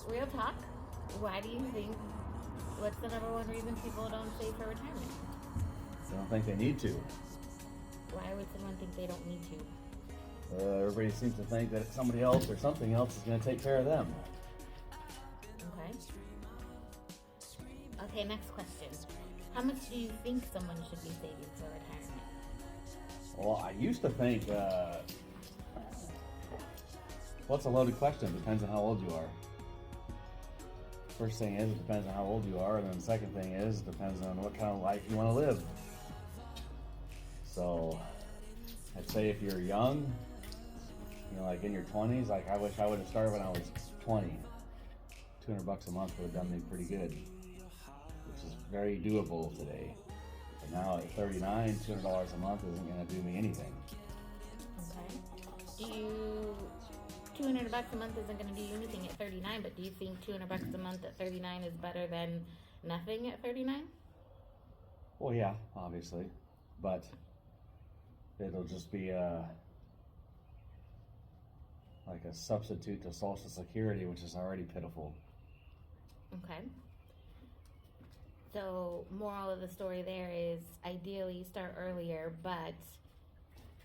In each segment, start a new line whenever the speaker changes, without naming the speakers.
real talk, why do you think, what's the number one reason people don't save for retirement?
I don't think they need to.
Why would someone think they don't need to?
Everybody seems to think that somebody else or something else is going to take care of them.
Okay. Okay, next question. How much do you think someone should be saving for retirement?
Well, I used to think, what's a loaded question? Depends on how old you are. First thing is, it depends on how old you are, and then the second thing is, it depends on what kind of life you want to live. So, I'd say if you're young, like in your 20s, like I wish I would have started when I was 20. $200 a month would have done me pretty good, which is very doable today. But now at 39, $200 a month isn't going to do me anything.
Okay. $200 a month isn't going to do you anything at 39, but do you think $200 a month at 39 is better than nothing at 39?
Well, yeah, obviously, but it'll just be like a substitute to Social Security, which is already pitiful.
Okay. So, moral of the story there is ideally start earlier, but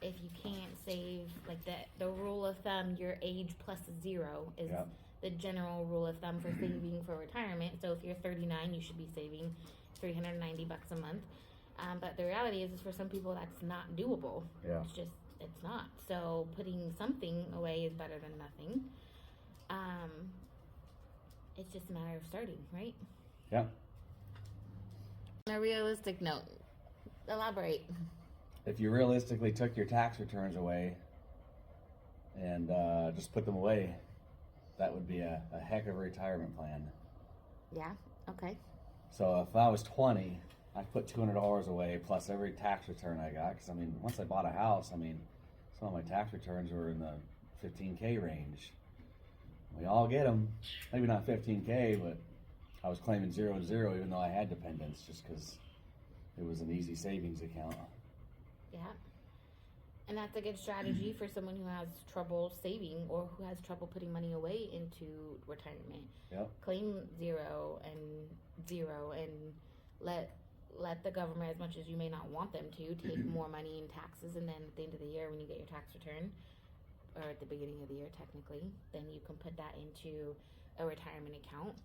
if you can't save, like the rule of thumb, your age plus 0 is the general rule of thumb for saving for retirement. So if you're 39, you should be saving $390 a month. But the reality is for some people that's not doable.
Yeah.
It's not. So putting something away is better than nothing. It's just a matter of starting, right?
Yeah.
On a realistic note, elaborate.
If you realistically took your tax returns away and just put them away, that would be a heck of a retirement plan.
Yeah, okay.
So if I was 20, I'd put $200 away plus every tax return I got. Because, once I bought a house, some of my tax returns were in the 15K range. We all get them. Maybe not 15K, but I was claiming 0 to 0 even though I had dependents just because it was an easy savings account.
Yeah. And that's a good strategy for someone who has trouble saving or who has trouble putting money away into retirement.
Yep.
Claim 0 and let the government, as much as you may not want them to, take more money in taxes, and then at the end of the year when you get your tax return, or at the beginning of the year technically, then you can put that into a retirement account.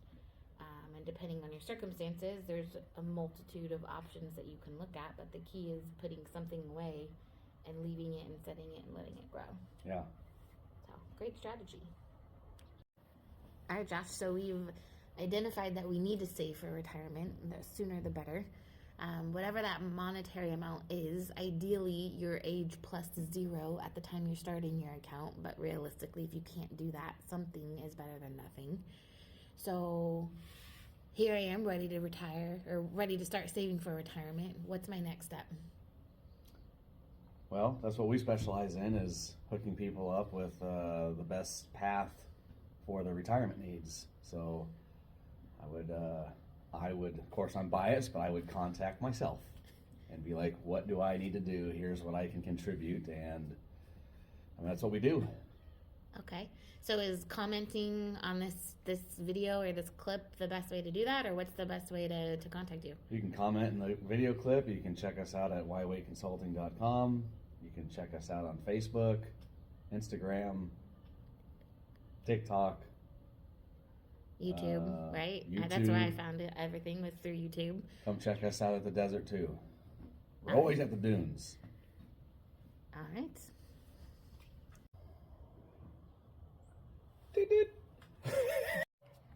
And depending on your circumstances, there's a multitude of options that you can look at, but the key is putting something away and leaving it and setting it and letting it grow.
Yeah.
So, great strategy. All right, Josh, so we've identified that we need to save for retirement. The sooner the better. Whatever that monetary amount is, ideally your age plus 0 at the time you're starting your account, but realistically, if you can't do that, something is better than nothing. So here I am ready to retire or ready to start saving for retirement. What's my next step?
Well, that's what we specialize in, is hooking people up with the best path for their retirement needs. So I would, of course I'm biased, but I would contact myself and be like, what do I need to do? Here's what I can contribute. And that's what we do.
Okay. So is commenting on this video or this clip the best way to do that, or what's the best way to contact you?
You can comment in the video clip. You can check us out at ywaitconsulting.com. You can check us out on Facebook, Instagram, TikTok.
YouTube, right?
YouTube.
That's where I found it. Everything was through YouTube.
Come check us out at the desert too. We're always at the dunes.
All right.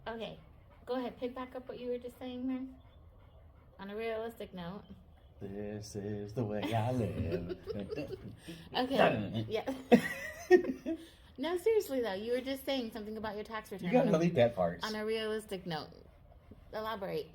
Okay, go ahead. Pick back up what you were just saying there. On a realistic note.
This is the way I live.
Okay. Yeah. No, seriously though, you were just saying something about your tax return.
You gotta delete that part.
On a realistic note, elaborate.